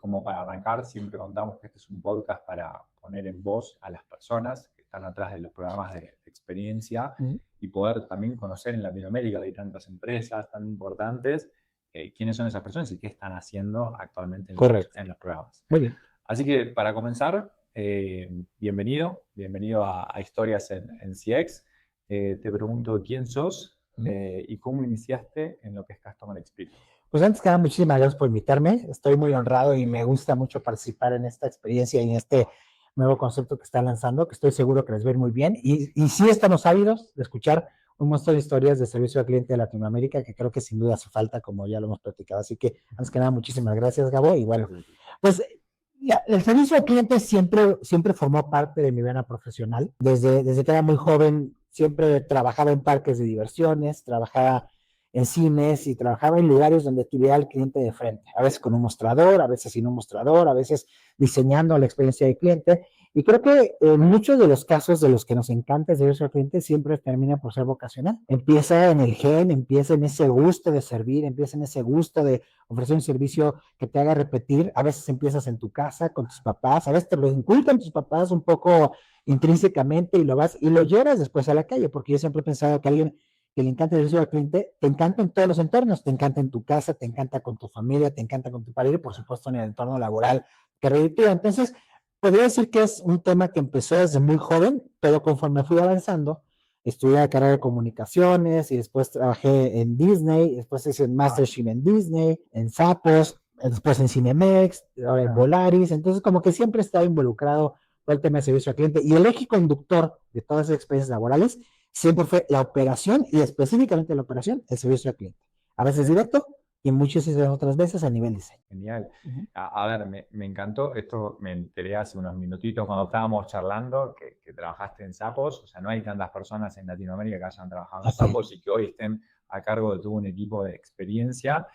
Como para arrancar, siempre contamos que este es un podcast para poner en voz a las personas que están atrás de los programas de experiencia Mm. y poder también conocer en Latinoamérica, que hay tantas empresas tan importantes, quiénes son esas personas y qué están haciendo actualmente Correcto. en los programas. Muy bien. Así que para comenzar, bienvenido a Historias en CX. Te pregunto quién sos y cómo iniciaste en lo que es Customer Experience. Pues antes que nada, muchísimas gracias por invitarme. Estoy muy honrado y me gusta mucho participar en esta experiencia y en este nuevo concepto que está lanzando, que estoy seguro que les va a ir muy bien. Y sí estamos ávidos de escuchar un montón de historias de servicio al cliente de Latinoamérica, que creo que sin duda hace falta, como ya lo hemos platicado. Así que, antes que nada, muchísimas gracias, Gabo. Y bueno, pues el servicio al cliente siempre formó parte de mi vida profesional. Desde que era muy joven, siempre trabajaba en parques de diversiones, trabajaba en cines y trabajaba en lugares donde tuviera al cliente de frente, a veces con un mostrador, a veces sin un mostrador, a veces diseñando la experiencia del cliente. Y creo que en muchos de los casos de los que nos encanta el servicio al cliente siempre termina por ser vocacional. Empieza en el gen, empieza en ese gusto de servir, empieza en ese gusto de ofrecer un servicio que te haga repetir. A veces empiezas en tu casa con tus papás, a veces te lo inculcan tus papás un poco intrínsecamente y lo llevas después a la calle, porque yo siempre he pensado que alguien que le encanta el servicio al cliente, te encanta en todos los entornos, te encanta en tu casa, te encanta con tu familia, te encanta con tu pareja y por supuesto en el entorno laboral que reditúa. Entonces, podría decir que es un tema que empezó desde muy joven, pero conforme fui avanzando, estudié la carrera de comunicaciones y después trabajé en Disney, después hice un mastership en Disney, en Zappos, después en Cinemex, ahora en Volaris. Entonces, como que siempre he estado involucrado con el tema de servicio al cliente y el eje conductor de todas esas experiencias laborales siempre fue la operación y específicamente la operación, el servicio al cliente. A veces directo y muchas otras veces a nivel diseño. Genial. A ver, me encantó, esto me enteré hace unos minutitos cuando estábamos charlando, que trabajaste en Zappos. O sea, no hay tantas personas en Latinoamérica que hayan trabajado en Zappos y que hoy estén a cargo de todo un equipo de experiencia.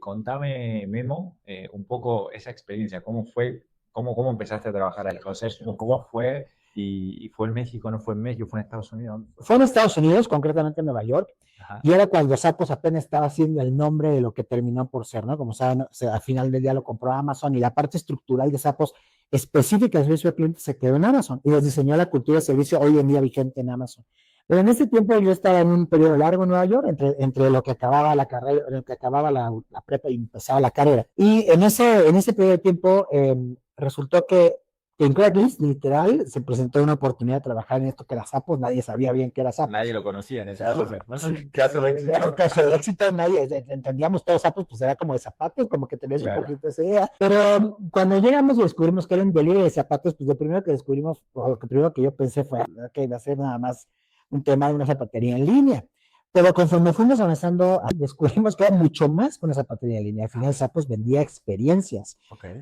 Contame, Memo, un poco esa experiencia, cómo fue, cómo empezaste a trabajar ahí, o sea, cómo fue, y fue en México, no fue en México, fue en Estados Unidos. Fue en Estados Unidos, concretamente en Nueva York. Ajá. Y era cuando Zappos apenas estaba haciendo el nombre de lo que terminó por ser, ¿no? Como saben, al final del día lo compró Amazon y la parte estructural de Zappos específica del servicio al cliente se quedó en Amazon y les diseñó la cultura de servicio hoy en día vigente en Amazon. Pero en ese tiempo yo estaba en un periodo largo en Nueva York, entre lo que acababa la carrera, lo que acababa la prepa y empezaba la carrera. Y en ese periodo de tiempo resultó que en Craigslist, literal, se presentó una oportunidad de trabajar en esto que era Zappos. Nadie sabía bien qué era Zappos. Nadie lo conocía en ese caso de éxito, nadie entendíamos todos Zappos, pues era como de zapatos, como que tenías un poquito esa idea. Pero cuando llegamos y descubrimos que era un delivery de zapatos, pues lo primero que descubrimos, o lo primero que yo pensé fue que iba a ser nada más un tema de una zapatería en línea. Pero conforme fuimos avanzando, descubrimos que era mucho más que una zapatería en línea. Al final, Zappos vendía experiencias.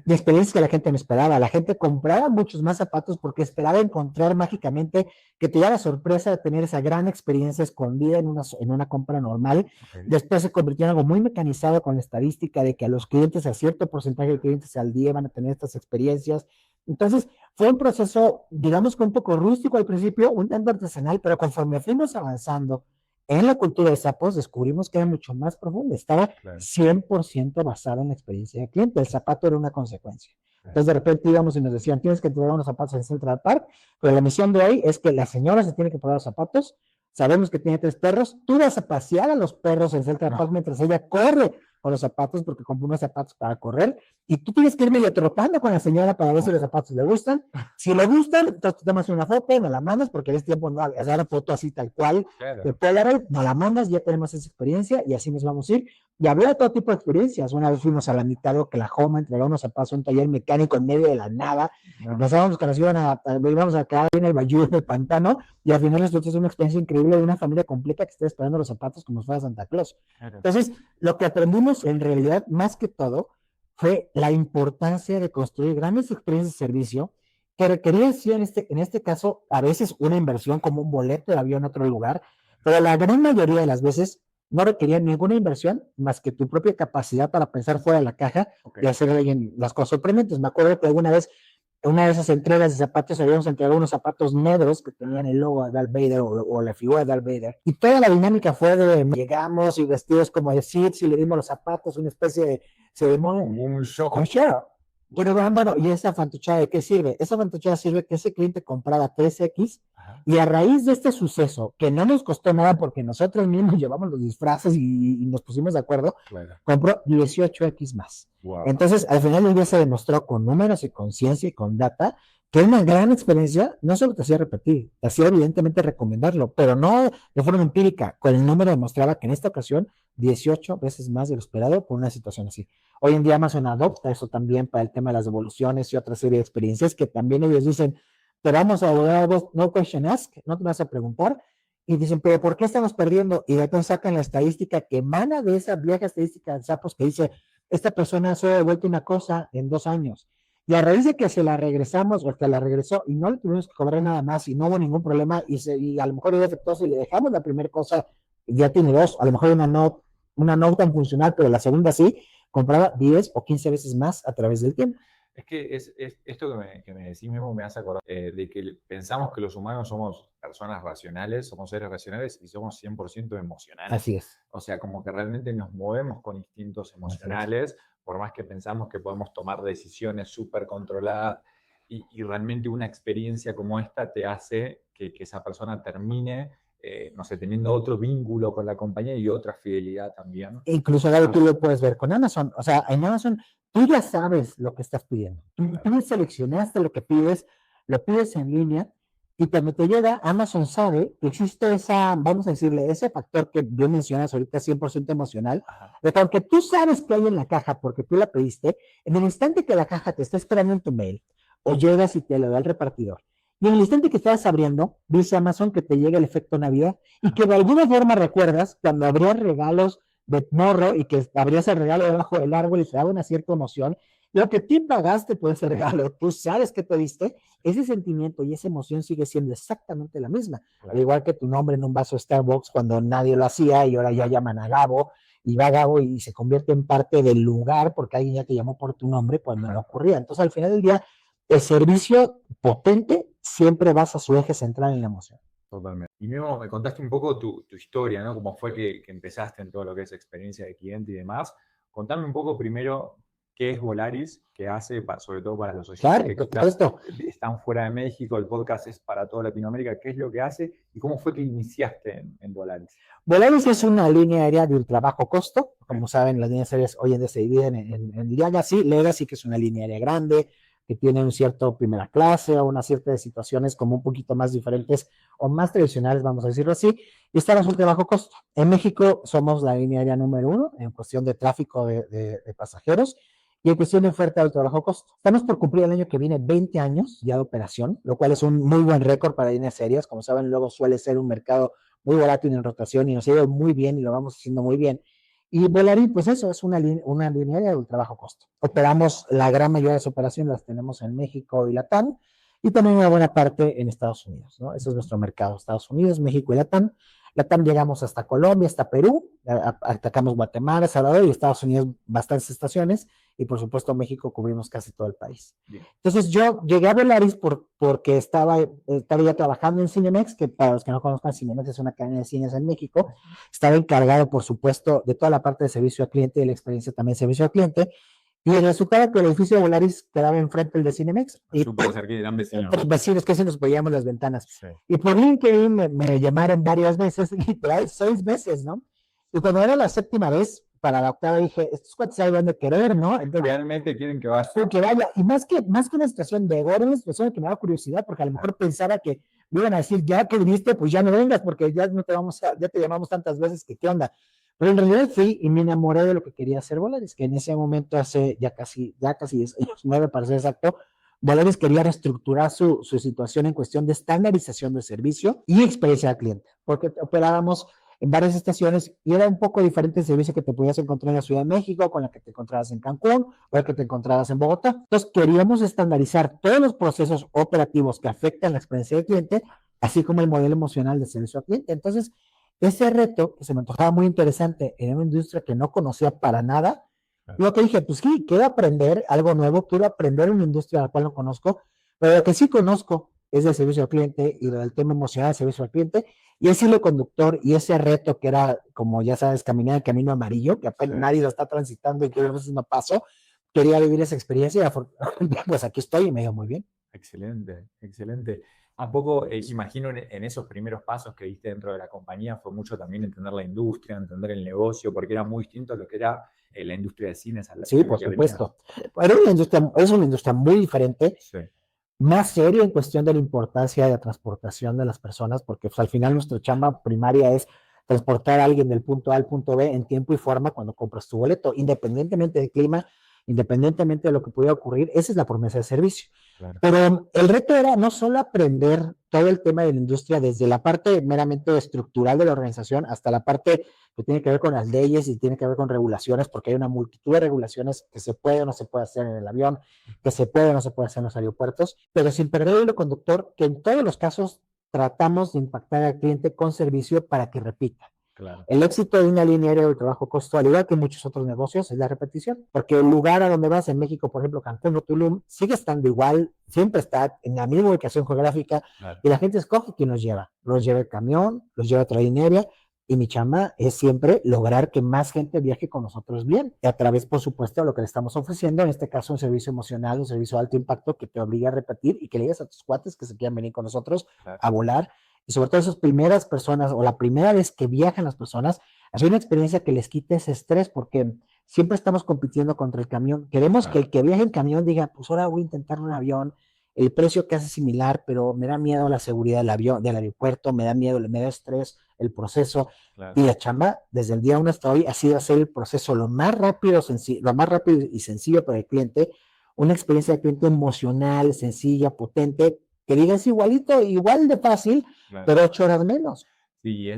De experiencias que la gente no esperaba. La gente compraba muchos más zapatos porque esperaba encontrar mágicamente que te diera la sorpresa de tener esa gran experiencia escondida en una compra normal. Después se convirtió en algo muy mecanizado con la estadística de que a los clientes, a cierto porcentaje de clientes al día van a tener estas experiencias. Entonces, fue un proceso, digamos que un poco rústico al principio, un tanto artesanal, pero conforme fuimos avanzando en la cultura de Zappos, descubrimos que era mucho más profundo. Estaba 100% basado en la experiencia del cliente. El zapato era una consecuencia. Entonces, de repente íbamos y nos decían, tienes que entregar unos zapatos en Central Park, pero la misión de hoy es que la señora se tiene que probar los zapatos. Sabemos que tiene 3 perros. Tú vas a pasear a los perros en Central Park mientras ella corre con los zapatos, porque compró unos zapatos para correr, y tú tienes que ir medio trotando con la señora para ver si los zapatos le gustan. Si le gustan, entonces tú tomas una foto y me la mandas, porque en este tiempo no había una foto así tal cual, de Polaroid, nos la mandas, ya tenemos esa experiencia, y así nos vamos a ir. Y había todo tipo de experiencias. Una vez fuimos a la mitad de Oklahoma, entregamos unos zapatos a un taller mecánico en medio de la nada. Pensábamos que nos íbamos a quedar en el bayou, en el pantano, y al final resultó ser una experiencia increíble de una familia completa que está esperando los zapatos como si fuera Santa Claus. Entonces, lo que aprendimos en realidad, más que todo, fue la importancia de construir grandes experiencias de servicio que requerían, sí, en este caso, a veces una inversión como un boleto de avión a otro lugar, pero la gran mayoría de las veces no requerían ninguna inversión más que tu propia capacidad para pensar fuera de la caja y hacer las cosas sorprendentes. Me acuerdo que alguna vez una de esas entregas de zapatos habíamos entregado unos zapatos negros que tenían el logo de Darth Vader o la figura de Darth Vader. Y toda la dinámica fue de llegamos y vestidos como de Sith y le dimos los zapatos, una especie de ceremonia. Un show. Bueno, ¿y esa fantochada de qué sirve? Esa fantochada sirve que ese cliente compraba 3X y a raíz de este suceso, que no nos costó nada porque nosotros mismos llevamos los disfraces y nos pusimos de acuerdo, compró 18X más. Wow. Entonces, al final del día se demostró con números y con ciencia y con data que una gran experiencia no solo te hacía repetir, te hacía evidentemente recomendarlo, pero no de forma empírica. Con el número demostraba que en esta ocasión 18 veces más de lo esperado por una situación así. Hoy en día Amazon adopta eso también para el tema de las devoluciones y otra serie de experiencias que también ellos dicen, te vamos a devolver a vos, no question ask, no te vas a preguntar. Y dicen, pero ¿por qué estamos perdiendo? Y de ahí sacan la estadística que emana de esa vieja estadística de sapos que dice, esta persona se ha devuelto una cosa en 2 años. Y a raíz de que se la regresamos o que la regresó y no le tuvimos que cobrar nada más y no hubo ningún problema y a lo mejor es defectuoso y le dejamos la primera cosa, ya tiene 2, a lo mejor una no tan funcional, pero la segunda sí, compraba 10 o 15 veces más a través del tiempo. Es que es esto que me decís mismo me hace acordar de que pensamos que los humanos somos personas racionales, somos seres racionales y somos 100% emocionales. Así es. O sea, como que realmente nos movemos con instintos emocionales, por más que pensamos que podemos tomar decisiones súper controladas y realmente una experiencia como esta te hace que esa persona termine, no sé, teniendo otro vínculo con la compañía y otra fidelidad también. Incluso ahora tú lo puedes ver con Amazon. O sea, en Amazon tú ya sabes lo que estás pidiendo. Tú seleccionaste lo que pides, lo pides en línea y cuando te llega, Amazon sabe que existe esa, vamos a decirle, ese factor que yo mencionas ahorita 100% emocional, de que aunque tú sabes que hay en la caja porque tú la pediste, en el instante que la caja te está esperando en tu mail o llegas y te lo da el repartidor, y en el instante que estás abriendo, dice Amazon que te llega el efecto Navidad y que de alguna forma recuerdas cuando abrías regalos de morro y que abrías el regalo debajo del árbol y te daba una cierta emoción. Lo que tú pagaste por ese regalo, tú sabes que pediste, ese sentimiento y esa emoción sigue siendo exactamente la misma. Al igual que tu nombre en un vaso de Starbucks cuando nadie lo hacía y ahora ya llaman a Gabo y va Gabo y se convierte en parte del lugar porque alguien ya te llamó por tu nombre cuando no ocurría. Entonces, al final del día, el servicio potente siempre basa su eje central en la emoción. Totalmente. Y mismo me contaste un poco tu historia, ¿no? Cómo fue que empezaste en todo lo que es experiencia de cliente y demás. Contame un poco primero qué es Volaris, qué hace, sobre todo para los oyentes que están fuera de México, el podcast es para toda Latinoamérica, qué es lo que hace y cómo fue que iniciaste en Volaris. Volaris es una línea aérea de ultra bajo costo. Como saben, las líneas aéreas hoy en día se dividen en Legacy, que es una línea aérea grande, que tiene un cierto primera clase o una cierta de situaciones como un poquito más diferentes o más tradicionales, vamos a decirlo así, y está la ultra bajo costo. En México somos la línea aérea número 1 en cuestión de tráfico de pasajeros y en cuestión de oferta de ultra bajo costo. Estamos por cumplir el año que viene 20 años ya de operación, lo cual es un muy buen récord para líneas aéreas. Como saben, luego suele ser un mercado muy volátil en rotación y nos ha ido muy bien y lo vamos haciendo muy bien. Y Volaris, pues eso, es una línea de ultra bajo costo. Operamos, la gran mayoría de las operaciones las tenemos en México y Latam, y también una buena parte en Estados Unidos, ¿no? Ese es nuestro mercado, Estados Unidos, México y Latam. Latam llegamos hasta Colombia, hasta Perú, atacamos Guatemala, Salvador y Estados Unidos bastantes estaciones, y por supuesto México cubrimos casi todo el país. Bien. Entonces yo llegué a Volaris porque estaba ya trabajando en Cinemex, que para los que no conozcan, Cinemex es una cadena de cines en México. Estaba encargado, por supuesto, de toda la parte de servicio al cliente y la experiencia también de servicio al cliente. Y resultaba que el edificio de Volaris quedaba enfrente del de Cinemex. Súper cerca, eran vecinos. Vecinos, que se nos veíamos las ventanas. Sí. Y por LinkedIn me llamaron varias veces, literal, 6 veces, ¿no? Y cuando era la 7ª vez, para la 8ª dije, estos cuates saben dónde querer, ¿no? Entonces, realmente quieren que vaya. Que vaya. Y más que una situación de ego, era una situación que me da curiosidad, porque a lo mejor pensaba que me iban a decir, ya que viniste, pues ya no vengas, porque ya te llamamos tantas veces que qué onda. Pero en realidad fui y me enamoré de lo que quería hacer Volaris, que en ese momento hace ya casi 10 años, 9 para ser exacto, Volaris quería reestructurar su situación en cuestión de estandarización de servicio y experiencia al cliente, porque operábamos en varias estaciones y era un poco diferente el servicio que te podías encontrar en la Ciudad de México, con la que te encontrabas en Cancún o el que te encontrabas en Bogotá. Entonces queríamos estandarizar todos los procesos operativos que afectan la experiencia del cliente, así como el modelo emocional de servicio al cliente. Entonces, ese reto, que se me antojaba muy interesante en una industria que no conocía para nada, Lo que dije, pues sí, quiero aprender algo nuevo, quiero aprender una industria a la cual no conozco, pero lo que sí conozco es el servicio al cliente y el tema emocional del servicio al cliente, y ese hilo conductor y ese reto que era, como ya sabes, caminar el camino amarillo, que apenas nadie lo está transitando y que a veces no paso, quería vivir esa experiencia y pues aquí estoy y me dio muy bien. Excelente, excelente. ¿A poco, imagino, en esos primeros pasos que diste dentro de la compañía, fue mucho también entender la industria, entender el negocio, porque era muy distinto a lo que era la industria de cines? Sí, por supuesto. Pero es una industria muy diferente, Sí. Más seria en cuestión de la importancia de la transportación de las personas, porque pues, al final nuestra chamba primaria es transportar a alguien del punto A al punto B en tiempo y forma cuando compras tu boleto, independientemente del clima, independientemente de lo que pudiera ocurrir, esa es la promesa de servicio. Claro. Pero el reto era no solo aprender todo el tema de la industria, desde la parte meramente estructural de la organización hasta la parte que tiene que ver con las leyes y tiene que ver con regulaciones, porque hay una multitud de regulaciones que se puede o no se puede hacer en el avión, que se puede o no se puede hacer en los aeropuertos, pero sin perder el hilo conductor, que en todos los casos tratamos de impactar al cliente con servicio para que repita. Claro. El éxito de una línea aérea de trabajo costo, al igual que muchos otros negocios, es la repetición. Porque el lugar a donde vas en México, por ejemplo, Cancún o Tulum, sigue estando igual, siempre está en la misma ubicación geográfica, claro. Y la gente escoge quién los lleva. Los lleva el camión, los lleva otra línea aérea, y mi chamba es siempre lograr que más gente viaje con nosotros bien, y a través, por supuesto, de lo que le estamos ofreciendo, en este caso un servicio emocional, un servicio de alto impacto que te obliga a repetir y que le digas a tus cuates que se quieran venir con nosotros, claro, a volar. Y sobre todo esas primeras personas o la primera vez que viajan las personas, hacer una experiencia que les quite ese estrés, porque siempre estamos compitiendo contra el camión. Queremos que el que viaje en camión diga, pues ahora voy a intentar un avión, el precio casi similar, pero me da miedo la seguridad del avión, del aeropuerto, me da miedo, me da estrés el proceso. Claro. Y la chamba, desde el día 1 hasta hoy, ha sido hacer el proceso lo más rápido y sencillo para el cliente, una experiencia de cliente emocional, sencilla, potente, que digas igual de fácil, claro, pero 8 horas menos. Sí,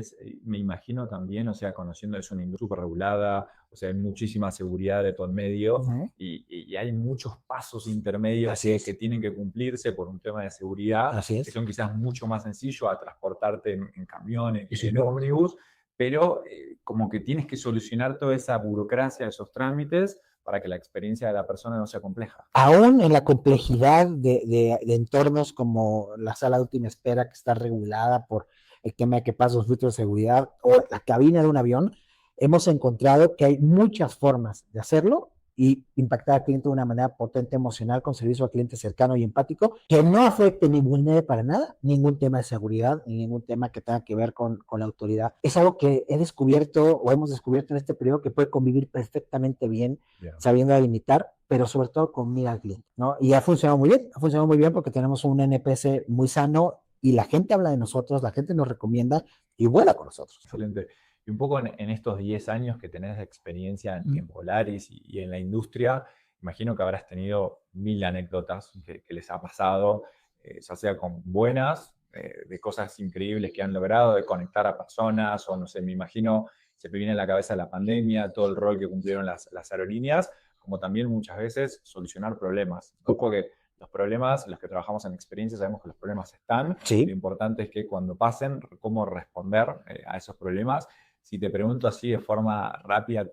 me imagino también, o sea, conociendo, es una industria súper regulada, o sea, hay muchísima seguridad de todo el medio, y hay muchos pasos intermedios que tienen que cumplirse por un tema de seguridad, que son quizás mucho más sencillos a transportarte en camiones, en ómnibus, pero como que tienes que solucionar toda esa burocracia, esos trámites, para que la experiencia de la persona no sea compleja. Aún en la complejidad de entornos como la sala de última espera, que está regulada por el tema de que pasan los filtros de seguridad, o la cabina de un avión, hemos encontrado que hay muchas formas de hacerlo y impactar al cliente de una manera potente, emocional, con servicio al cliente cercano y empático, que no afecte ni vulnere para nada ningún tema de seguridad, ni ningún tema que tenga que ver con la autoridad. Es algo que he descubierto o hemos descubierto en este periodo, que puede convivir perfectamente bien, sabiendo delimitar, pero sobre todo con mira al cliente, ¿no? Y ha funcionado muy bien porque tenemos un NPS muy sano y la gente habla de nosotros, la gente nos recomienda y vuela con nosotros. Excelente. Y un poco en estos 10 años que tenés de experiencia en Volaris y en la industria, imagino que habrás tenido 1000 anécdotas que les ha pasado, ya sea con buenas, de cosas increíbles que han logrado, de conectar a personas, o no sé, me imagino, se me viene a la cabeza la pandemia, todo el rol que cumplieron las aerolíneas, como también muchas veces solucionar problemas. Ojo que los problemas, los que trabajamos en experiencia, sabemos que los problemas están. Sí. Lo importante es que cuando pasen, cómo responder a esos problemas. Si te pregunto así de forma rápida,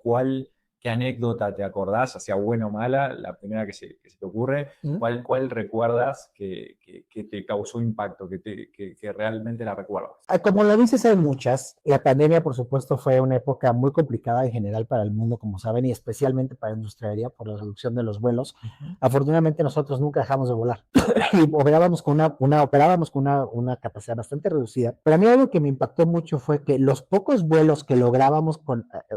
¿qué anécdota te acordás, ya sea buena o mala, la primera que se te ocurre? ¿Cuál recuerdas que te causó impacto, que realmente la recuerdas? Como lo dices, hay muchas. La pandemia, por supuesto, fue una época muy complicada en general para el mundo, como saben, y especialmente para la industria aérea por la reducción de los vuelos. Afortunadamente, nosotros nunca dejamos de volar y operábamos con una capacidad bastante reducida. Pero a mí algo que me impactó mucho fue que los pocos vuelos que lográbamos,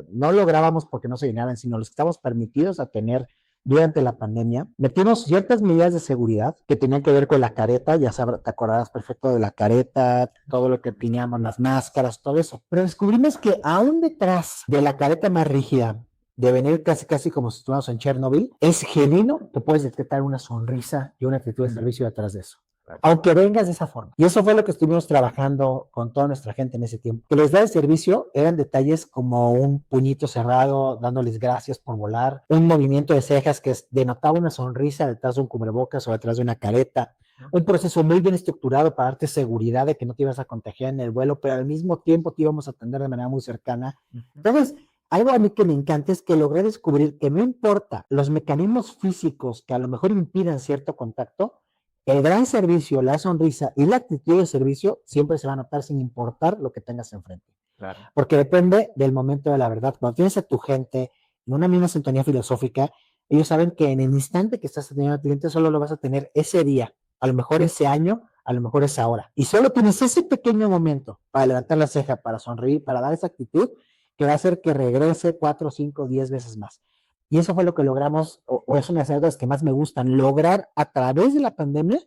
no lográbamos porque no se llenaban, sino los que estábamos permitidos a tener durante la pandemia, metimos ciertas medidas de seguridad que tenían que ver con la careta, ya sabes, te acordarás perfecto de la careta, todo lo que teníamos, las máscaras, todo eso. Pero descubrimos que aún detrás de la careta más rígida, de venir casi como si estuviéramos en Chernobyl, es genuino que puedes detectar una sonrisa y una actitud de servicio detrás de eso. Aunque vengas de esa forma. Y eso fue lo que estuvimos trabajando con toda nuestra gente en ese tiempo. Que les da el servicio eran detalles como un puñito cerrado, dándoles gracias por volar, un movimiento de cejas que denotaba una sonrisa detrás de un cubrebocas o detrás de una careta, un proceso muy bien estructurado para darte seguridad de que no te ibas a contagiar en el vuelo, pero al mismo tiempo te íbamos a atender de manera muy cercana. Entonces, algo a mí que me encanta es que logré descubrir que no importa los mecanismos físicos que a lo mejor impidan cierto contacto, el gran servicio, la sonrisa y la actitud de servicio siempre se va a notar sin importar lo que tengas enfrente. Claro. Porque depende del momento de la verdad. Cuando tienes a tu gente en una misma sintonía filosófica, ellos saben que en el instante que estás teniendo al cliente solo lo vas a tener ese día, a lo mejor ese año, a lo mejor esa hora. Y solo tienes ese pequeño momento para levantar la ceja, para sonreír, para dar esa actitud que va a hacer que regrese 4, 5, 10 veces más. Y eso fue lo que logramos, o es una de las cosas que más me gustan, lograr a través de la pandemia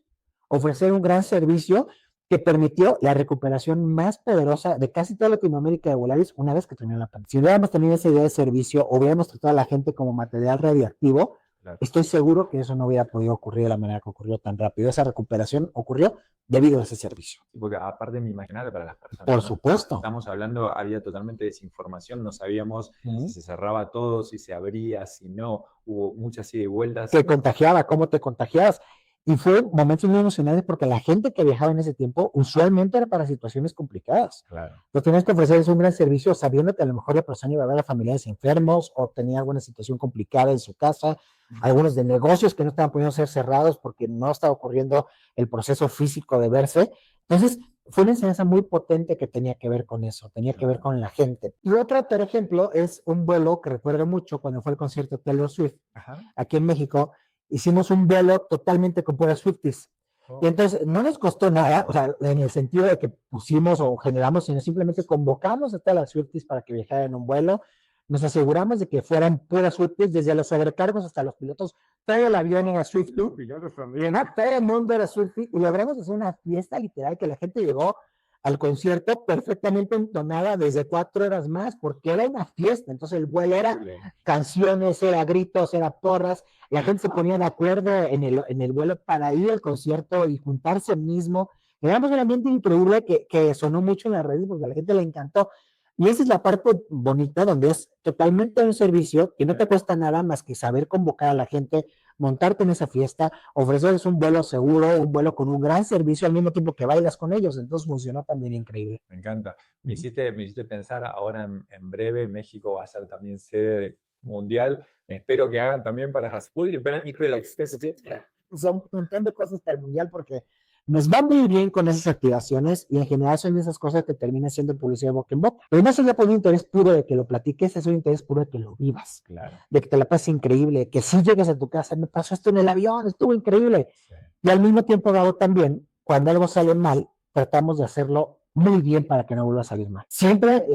ofrecer un gran servicio que permitió la recuperación más poderosa de casi toda Latinoamérica de Volaris una vez que terminó la pandemia. Si hubiéramos tenido esa idea de servicio o hubiéramos tratado a la gente como material radioactivo, claro, estoy seguro que eso no hubiera podido ocurrir de la manera que ocurrió tan rápido. Esa recuperación ocurrió debido a ese servicio. Porque aparte me imaginaba para las personas. Por supuesto. Estamos hablando, había totalmente desinformación, no sabíamos si se cerraba todo, si se abría, si no, hubo muchas ida y vueltas. ¿Te contagiaba? ¿Cómo te contagiabas? Y fue momentos muy emocionantes porque la gente que viajaba en ese tiempo usualmente era para situaciones complicadas. Claro. Lo tenías que ofrecerles un gran servicio sabiendo que a lo mejor la persona iba a ver a familiares enfermos o tenía alguna situación complicada en su casa, algunos de negocios que no estaban pudiendo ser cerrados porque no estaba ocurriendo el proceso físico de verse. Entonces, fue una enseñanza muy potente que tenía que ver con eso, tenía que ver con la gente. Y otro, por ejemplo, es un vuelo que recuerdo mucho cuando fue el concierto de Taylor Swift, aquí en México. Hicimos un vuelo totalmente con puras Swifties. Y entonces no nos costó nada, o sea, en el sentido de que pusimos o generamos, sino simplemente convocamos a todas las Swifties para que viajaran en un vuelo. Nos aseguramos de que fueran puras Swifties, desde los sobrecargos hasta los pilotos. Todo el avión era Swiftie, pilotos también, todo el mundo era Swiftie. Y logramos hacer una fiesta literal que la gente llegó al concierto perfectamente entonada desde 4 horas más, porque era una fiesta. Entonces el vuelo era canciones, era gritos, era porras. La gente se ponía de acuerdo en el vuelo para ir al concierto y juntarse mismo. Éramos un ambiente increíble que sonó mucho en las redes porque a la gente le encantó. Y esa es la parte bonita donde es totalmente un servicio que no te cuesta nada más que saber convocar a la gente, montarte en esa fiesta, ofrecerles un vuelo seguro, un vuelo con un gran servicio al mismo tiempo que bailas con ellos. Entonces funcionó también increíble. Me encanta. Me hiciste pensar ahora en breve, México va a ser también sede mundial. Espero que hagan también para Rasputin. Son un montón de cosas para el mundial porque nos va muy bien con esas activaciones y en general son esas cosas que terminan siendo publicidad de boca en boca. Pero no es por un interés puro de que lo platiques, es un interés puro de que lo vivas. Claro. De que te la pases increíble, que si llegas a tu casa, me pasó esto en el avión, estuvo increíble. Sí. Y al mismo tiempo dado también, cuando algo sale mal, tratamos de hacerlo muy bien para que no vuelva a salir mal. Siempre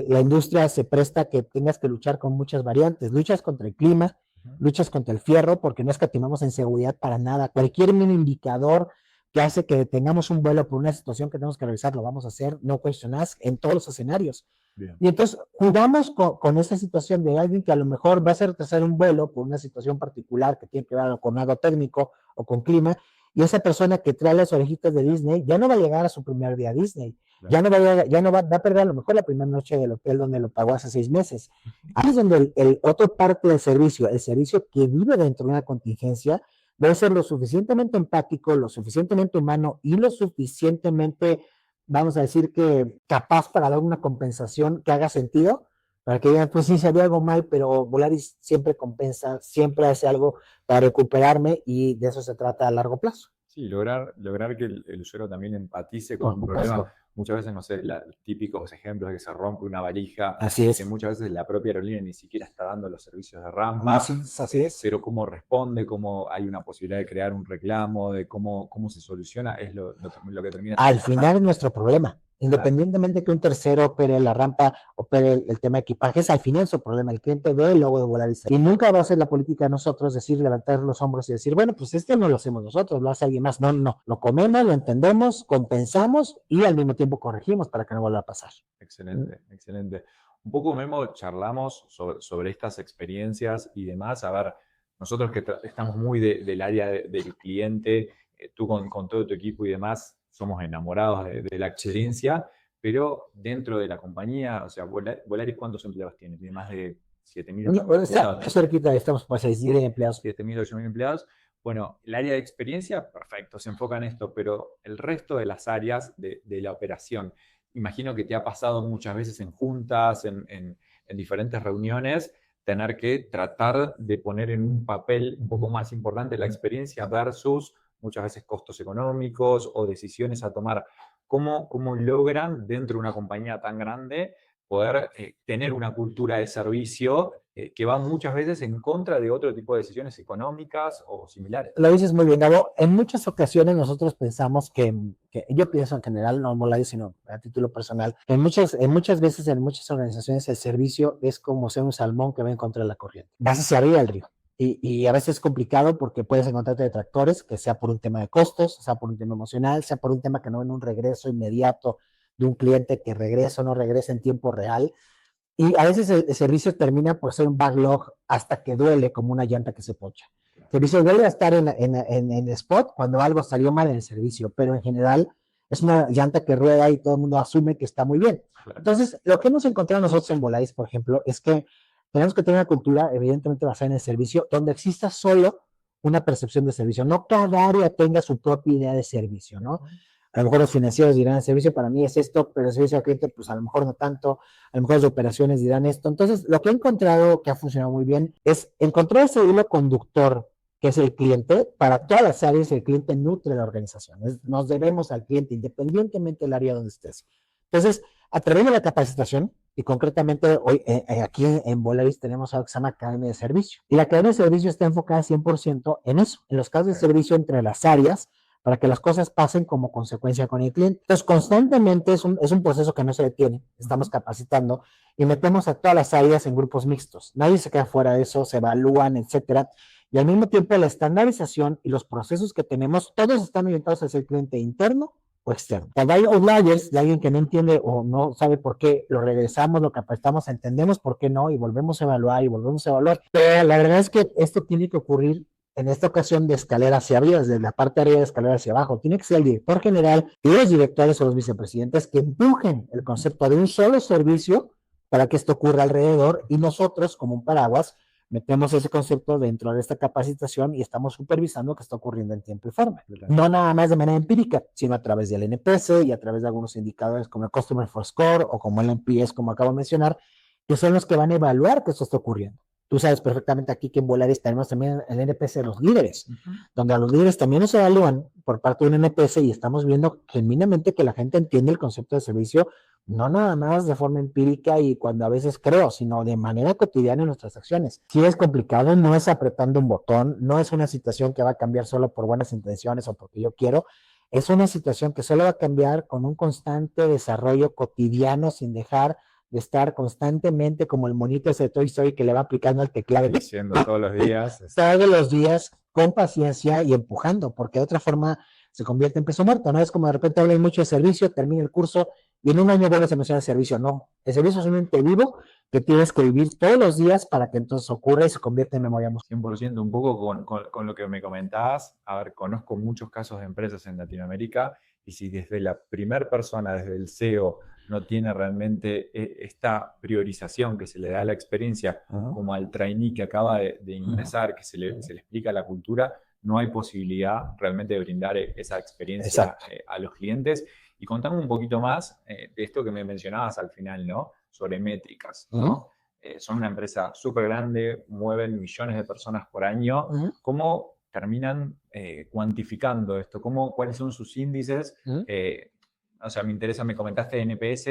la industria se presta a que tengas que luchar con muchas variantes. Luchas contra el clima, luchas contra el fierro, porque no escatimamos en seguridad para nada. Cualquier mínimo indicador que hace que tengamos un vuelo por una situación que tenemos que revisar, lo vamos a hacer, no question ask, en todos los escenarios. Bien. Y entonces jugamos con esa situación de alguien que a lo mejor va a hacer retrasar un vuelo por una situación particular que tiene que ver con algo técnico o con clima, y esa persona que trae las orejitas de Disney ya no va a llegar a su primer día a Disney, claro. va a perder a lo mejor la primera noche del hotel donde lo pagó hace 6 meses. Ahí es donde el otro parte del servicio, el servicio que vive dentro de una contingencia, debe ser lo suficientemente empático, lo suficientemente humano y lo suficientemente, vamos a decir, que capaz para dar una compensación que haga sentido, para que digan, pues sí, se había algo mal, pero Volaris siempre compensa, siempre hace algo para recuperarme y de eso se trata a largo plazo. Sí, lograr que el usuario también empatice con un problema. Muchas veces, no sé, típicos ejemplos de que se rompe una valija. Así es. Que muchas veces la propia aerolínea ni siquiera está dando los servicios de rampa. Así es. Pero cómo responde, cómo hay una posibilidad de crear un reclamo, de cómo se soluciona, es lo que termina. Al final es nuestro problema. Independientemente de que un tercero opere la rampa, opere el tema de equipajes, al final es su problema. El cliente ve el logo de Volaris. Y nunca va a ser la política de nosotros decir, levantar los hombros y decir, bueno, pues no lo hacemos nosotros, lo hace alguien más. No, lo comemos, lo entendemos, compensamos y al mismo tiempo corregimos para que no vuelva a pasar. Excelente, excelente. Un poco, Memo, charlamos sobre estas experiencias y demás. A ver, nosotros que estamos muy del área del cliente, tú con todo tu equipo y demás, somos enamorados de la experiencia, pero dentro de la compañía, o sea, Volaris, ¿cuántos empleados tiene? Tiene más de 7.000 empleados. Cerquita, estamos para 6.000 empleados. 7.000, 8.000 empleados. Bueno, el área de experiencia, perfecto, se enfoca en esto, pero el resto de las áreas de la operación, imagino que te ha pasado muchas veces en juntas, en diferentes reuniones, tener que tratar de poner en un papel un poco más importante la experiencia versus muchas veces costos económicos o decisiones a tomar. ¿Cómo logran dentro de una compañía tan grande poder tener una cultura de servicio que va muchas veces en contra de otro tipo de decisiones económicas o similares? Lo dices muy bien, Gabo. En muchas ocasiones nosotros pensamos que yo pienso en general, no Molayo, sino a título personal, en muchas veces en muchas organizaciones el servicio es como ser un salmón que va en contra de la corriente. Vas hacia arriba del río. Y a veces es complicado porque puedes encontrarte detractores, que sea por un tema de costos, sea por un tema emocional, sea por un tema que no ven un regreso inmediato de un cliente que regresa o no regresa en tiempo real. Y a veces el servicio termina por ser un backlog hasta que duele, como una llanta que se pocha. El servicio vuelve a estar en spot cuando algo salió mal en el servicio, pero en general es una llanta que rueda y todo el mundo asume que está muy bien. Entonces, lo que hemos encontrado nosotros en Volaris, por ejemplo, es que tenemos que tener una cultura evidentemente basada en el servicio, donde exista solo una percepción de servicio, no cada área tenga su propia idea de servicio, ¿no? A lo mejor los financieros dirán, el servicio para mí es esto, pero el servicio al cliente, pues a lo mejor no tanto, a lo mejor las operaciones dirán esto. Entonces, lo que he encontrado que ha funcionado muy bien es encontrar ese hilo conductor que es el cliente. Para todas las áreas, el cliente nutre la organización. Nos debemos al cliente, independientemente del área donde estés. Entonces, a través de la capacitación, y concretamente hoy aquí en Volaris tenemos algo que se llama Academia de Servicio. Y la Academia de Servicio está enfocada 100% en eso, en los casos de servicio entre las áreas, para que las cosas pasen como consecuencia con el cliente. Entonces, constantemente es un proceso que no se detiene, estamos capacitando y metemos a todas las áreas en grupos mixtos. Nadie se queda fuera de eso, se evalúan, etcétera. Y al mismo tiempo, la estandarización y los procesos que tenemos, todos están orientados hacia el cliente interno o externo. Cuando hay outliers de alguien que no entiende o no sabe por qué, lo regresamos, lo capacitamos, entendemos por qué no y volvemos a evaluar y volvemos a evaluar. Pero la verdad es que esto tiene que ocurrir en esta ocasión de escalera hacia arriba, desde la parte de arriba de escalera hacia abajo. Tiene que ser el director general y los directores o los vicepresidentes que empujen el concepto de un solo servicio para que esto ocurra alrededor y nosotros, como un paraguas, metemos ese concepto dentro de esta capacitación y estamos supervisando que está ocurriendo en tiempo y forma. No nada más de manera empírica, sino a través del NPS y a través de algunos indicadores como el Customer for Score o como el NPS, como acabo de mencionar, que son los que van a evaluar que esto está ocurriendo. Tú sabes perfectamente aquí que en Volaris tenemos también el NPS de los líderes, donde a los líderes también nos evalúan por parte de un NPS y estamos viendo genuinamente que la gente entiende el concepto de servicio, no nada más de forma empírica y cuando a veces creo, sino de manera cotidiana en nuestras acciones. Si es complicado, no es apretando un botón, no es una situación que va a cambiar solo por buenas intenciones o porque yo quiero, es una situación que solo va a cambiar con un constante desarrollo cotidiano sin dejar de estar constantemente como el monito ese de Toy Story que le va aplicando al teclado. Diciendo todos los días. Todos los días, con paciencia y empujando, porque de otra forma se convierte en peso muerto, ¿no? Es como de repente hablan mucho de servicio, termina el curso y en un año vuelves a mencionar el servicio. No, el servicio es un ente vivo que tienes que vivir todos los días para que entonces ocurra y se convierta en memoria muscular. 100%, un poco con lo que me comentabas. A ver, conozco muchos casos de empresas en Latinoamérica y si desde la primera persona, desde el CEO, no tiene realmente esta priorización que se le da a la experiencia, como al trainee que acaba de ingresar, que se le explica la cultura, no hay posibilidad realmente de brindar esa experiencia a los clientes. Y contame un poquito más de esto que me mencionabas al final, ¿no? Sobre métricas, ¿no? Son una empresa súper grande, mueven millones de personas por año. ¿Cómo terminan cuantificando esto? ¿Cuáles son sus índices? O sea, me interesa, me comentaste de NPS,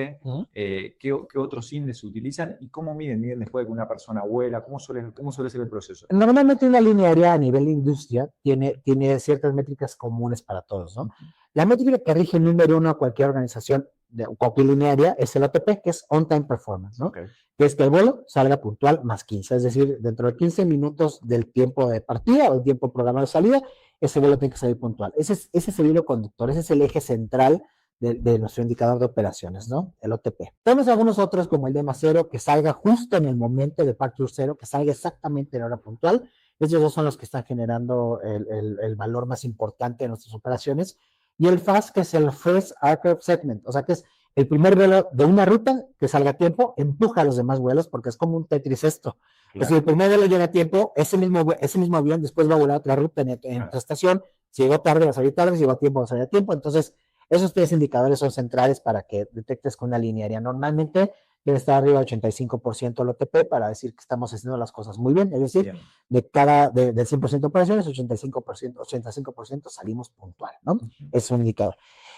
¿qué otros índices utilizan y cómo miden después de que una persona vuela? ¿Cómo suele ser el proceso? Normalmente una linearia a nivel de industria tiene ciertas métricas comunes para todos, ¿no? La métrica que rige el número uno a cualquier organización, de cualquier linearia, es el OTP, que es On Time Performance, ¿no? Que es que el vuelo salga puntual más 15, es decir, dentro de 15 minutos del tiempo de partida o el tiempo programado de salida, ese vuelo tiene que salir puntual. Ese es el hilo conductor, ese es el eje central de nuestro indicador de operaciones, ¿no? El OTP. Tenemos algunos otros como el DEMA 0, que salga justo en el momento de Departure 0, que salga exactamente en la hora puntual. Esos dos son los que están generando el valor más importante de nuestras operaciones. Y el FAST, que es el First Aircraft Segment, o sea, que es el primer vuelo de una ruta que salga a tiempo, empuja a los demás vuelos, porque es como un Tetris esto. Claro. Si el primer vuelo llega a tiempo, ese mismo avión después va a volar otra ruta en otra estación. Si llegó tarde, va a salir tarde, si llegó a tiempo, va a salir a tiempo. Entonces, esos tres indicadores son centrales para que detectes con una linearia. Normalmente debe estar arriba del 85% el OTP para decir que estamos haciendo las cosas muy bien. Es decir, Bien. del 100% de operaciones, 85% salimos puntual, ¿no? Es un indicador.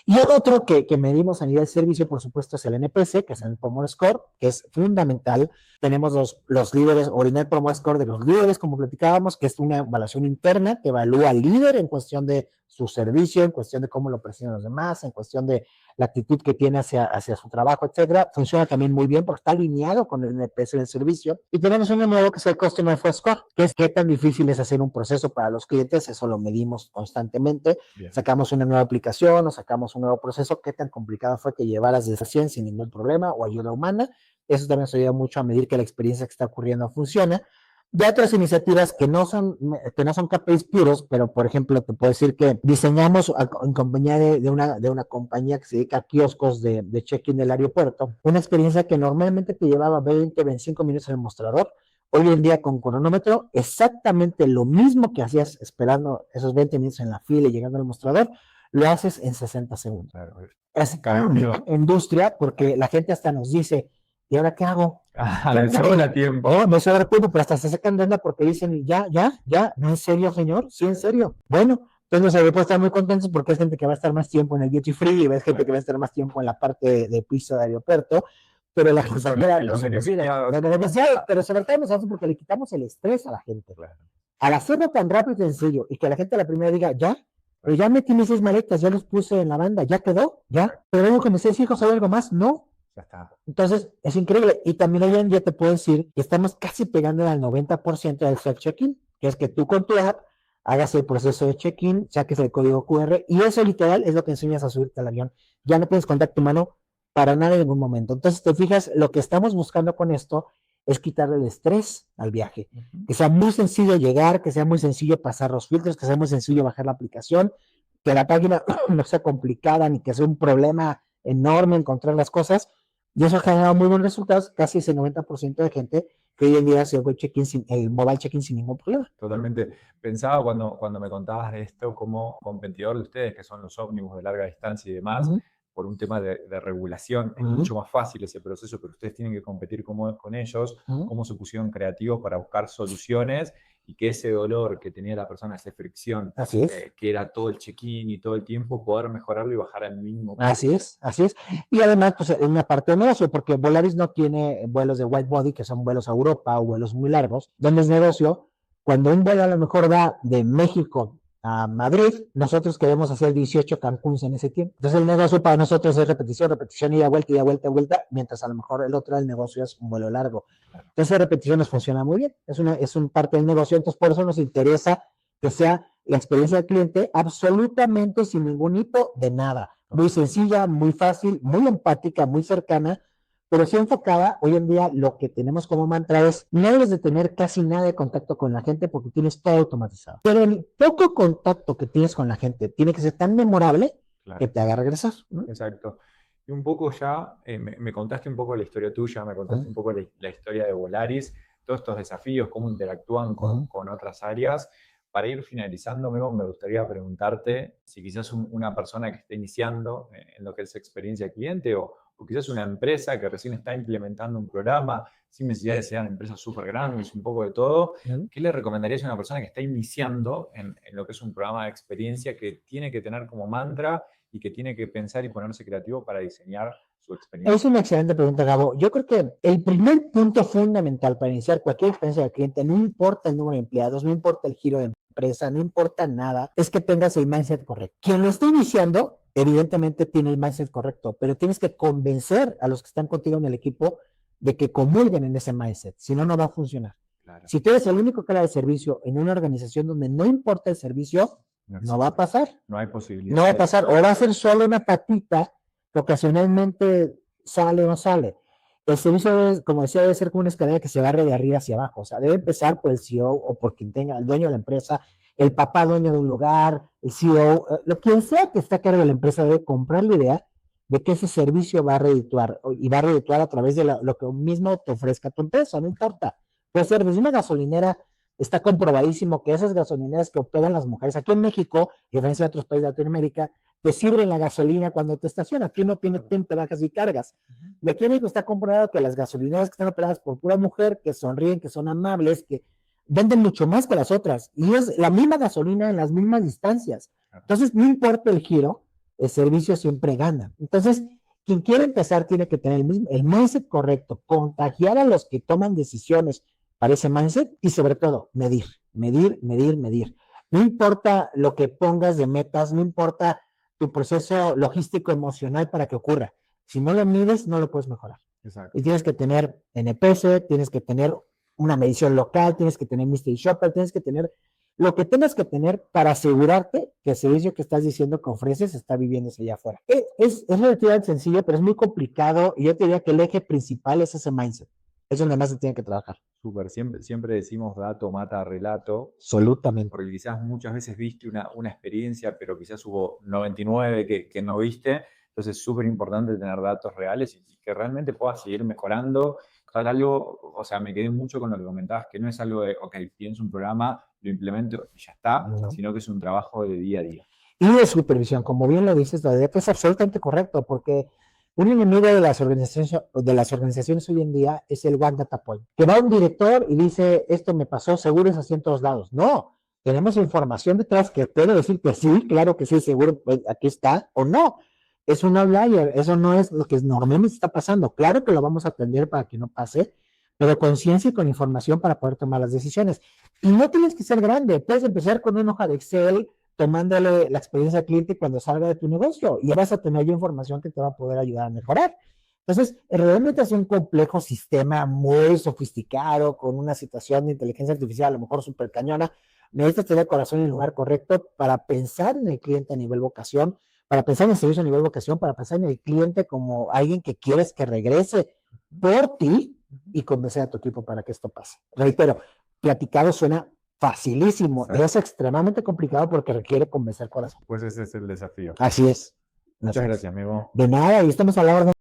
Y el otro que medimos a nivel de servicio, por supuesto, es el NPS, que es el Net Promoter Score, que es fundamental. Tenemos los líderes, o el Net Promoter Score de los líderes, como platicábamos, que es una evaluación interna que evalúa al líder en cuestión de su servicio, en cuestión de cómo lo perciben los demás, en cuestión de la actitud que tiene hacia su trabajo, etcétera. Funciona también muy bien porque está alineado con el NPS del servicio. Y tenemos uno nuevo que es el Customer First Score, que es qué tan difícil es hacer un proceso para los clientes. Eso lo medimos constantemente. Bien. Sacamos una nueva aplicación o sacamos un nuevo proceso, qué tan complicado fue que llevaras desde 100 sin ningún problema o ayuda humana. Eso también nos ayuda mucho a medir que la experiencia que está ocurriendo funciona. De otras iniciativas que no son KPIs puros, pero por ejemplo te puedo decir que diseñamos en compañía de una compañía que se dedica a kioscos de check-in del aeropuerto, una experiencia que normalmente te llevaba 20-25 minutos en el mostrador. Hoy en día con cronómetro, exactamente lo mismo que hacías esperando esos 20 minutos en la fila y llegando al mostrador, lo haces en 60 segundos. Claro. Es industria porque la gente hasta nos dice, ¿y ahora qué hago? Me sobra tiempo. Oh, me sobra tiempo, pero hasta se sacan de onda porque dicen, ya, ¿no en serio, señor? Sí, en serio. Bueno, entonces los aeropuertos están muy contentos porque es gente que va a estar más tiempo en el duty free y ves gente que va a estar más tiempo en la parte de piso de aeropuerto, pero la gente pero sobre todo nos hace porque le quitamos el estrés a la gente. Claro. Al hacerlo tan rápido y sencillo y que la gente a la primera diga, ya, pero ya metí mis 6 maletas, ya los puse en la banda, ya quedó, ya, pero luego que me estés hijos o algo más, no. Ya está. Entonces, es increíble. Y también hoy en día te puedo decir que estamos casi pegando al 90% del self-check-in, que es que tú con tu app hagas el proceso de check-in, saques el código QR, y eso literal es lo que enseñas a subirte al avión. Ya no tienes contacto humano para nada en ningún momento. Entonces, te fijas, lo que estamos buscando con esto es quitarle el estrés al viaje. Que sea muy sencillo llegar, que sea muy sencillo pasar los filtros, que sea muy sencillo bajar la aplicación, que la página no sea complicada ni que sea un problema enorme encontrar las cosas. Y eso ha generado muy buenos resultados, casi ese 90% de gente que hoy en día hace el mobile check-in sin ningún problema. Totalmente. Pensaba cuando me contabas de esto como competidor de ustedes, que son los ómnibus de larga distancia y demás, por un tema de regulación, es mucho más fácil ese proceso, pero ustedes tienen que competir con ellos, cómo se pusieron creativos para buscar soluciones y que ese dolor que tenía la persona, esa fricción, que era todo el check-in y todo el tiempo, poder mejorarlo y bajar al mínimo. Así es. Y además, pues, en una parte de negocio, porque Volaris no tiene vuelos de wide body, que son vuelos a Europa o vuelos muy largos, donde es negocio. Cuando un vuelo a lo mejor va de México a Madrid, nosotros queremos hacer 18 Cancún en ese tiempo. Entonces el negocio para nosotros es repetición, ida, vuelta, mientras a lo mejor el otro del negocio es un vuelo largo. Entonces la repetición nos funciona muy bien, es un parte del negocio, entonces por eso nos interesa que sea la experiencia del cliente absolutamente sin ningún hito de nada. Muy sencilla, muy fácil, muy empática, muy cercana, pero sí enfocada. Hoy en día lo que tenemos como mantra es no debes de tener casi nada de contacto con la gente porque tienes todo automatizado. Pero el poco contacto que tienes con la gente tiene que ser tan memorable que te haga regresar, ¿no? Exacto. Y un poco ya, me contaste un poco la historia tuya, me contaste un poco la historia de Volaris, todos estos desafíos, cómo interactúan con otras áreas. Para ir finalizando, me gustaría preguntarte si quizás una persona que esté iniciando en lo que es experiencia cliente o quizás una empresa que recién está implementando un programa, sin necesidad de ser empresas súper grandes, un poco de todo, ¿qué le recomendarías a una persona que está iniciando en lo que es un programa de experiencia que tiene que tener como mantra y que tiene que pensar y ponerse creativo para diseñar su experiencia? Es una excelente pregunta, Gabo. Yo creo que el primer punto fundamental para iniciar cualquier experiencia del cliente, no importa el número de empleados, no importa el giro de empresa, no importa nada, es que tengas el mindset correcto. Quien lo está iniciando, evidentemente tiene el mindset correcto, pero tienes que convencer a los que están contigo en el equipo de que comulguen en ese mindset, si no, no va a funcionar. Claro. Si tú eres el único que da el servicio en una organización donde no importa el servicio, no va a pasar. No hay posibilidad. No va a pasar, o va a ser solo una patita que ocasionalmente sale o no sale. El servicio, como decía, debe ser como una escalera que se barre de arriba hacia abajo. O sea, debe empezar por el CEO o por quien tenga, el dueño de la empresa, el papá dueño de un lugar, el CEO, lo quien sea que está a cargo de la empresa debe comprar la idea de que ese servicio va a redituar, y va a redituar a través de lo que mismo te ofrezca tu empresa, no importa. Puede ser desde una gasolinera, está comprobadísimo que esas gasolineras que operan las mujeres aquí en México, y en diferencia de otros países de Latinoamérica, te sirve la gasolina cuando te estacionas. Aquí no tiene tiempo, bajas y cargas. De aquí en México está comprobado que las gasolineras que están operadas por pura mujer, que sonríen, que son amables, que venden mucho más que las otras. Y es la misma gasolina en las mismas distancias. Entonces, no importa el giro, el servicio siempre gana. Entonces, quien quiere empezar tiene que tener el mindset correcto, contagiar a los que toman decisiones para ese mindset y sobre todo, medir. No importa lo que pongas de metas, no importa tu proceso logístico emocional para que ocurra. Si no lo mides, no lo puedes mejorar. Exacto. Y tienes que tener NPS, tienes que tener una medición local, tienes que tener Mystery Shopper, tienes que tener lo que tengas que tener para asegurarte que el servicio que estás diciendo que ofreces está viviéndose allá afuera. Es relativamente sencillo, pero es muy complicado y yo te diría que el eje principal es ese mindset. Es donde más se tiene que trabajar. Súper, siempre decimos dato mata relato. Absolutamente. Porque quizás muchas veces viste una experiencia, pero quizás hubo 99 que no viste. Entonces es súper importante tener datos reales y que realmente puedas seguir mejorando. Algo, o sea, me quedé mucho con lo que comentabas, que no es algo de, ok, pienso un programa, lo implemento y ya está, No. sino que es un trabajo de día a día. Y de supervisión, como bien lo dices, es absolutamente correcto, porque un enemigo de las organizaciones hoy en día es el One Data Point, que va un director y dice, esto me pasó, seguro es así en todos lados. No, tenemos información detrás que puede decir que sí, claro que sí, seguro, pues, aquí está, o no. Es un outlier, eso no es lo que normalmente está pasando. Claro que lo vamos a atender para que no pase, pero conciencia y con información para poder tomar las decisiones. Y no tienes que ser grande, puedes empezar con una hoja de Excel, tomándole la experiencia al cliente cuando salga de tu negocio y vas a tener ya información que te va a poder ayudar a mejorar. Entonces, realmente es un complejo sistema muy sofisticado, con una situación de inteligencia artificial a lo mejor súper cañona. Necesitas tener el corazón en el lugar correcto para pensar en el cliente a nivel vocación, para pensar en el servicio a nivel vocación, para pensar en el cliente como alguien que quieres que regrese por ti y convencer a tu equipo para que esto pase. Reitero, platicado suena facilísimo, es extremadamente complicado porque requiere convencer corazón. Pues ese es el desafío. Así es. Muchas gracias, amigo. De nada, y estamos a la orden.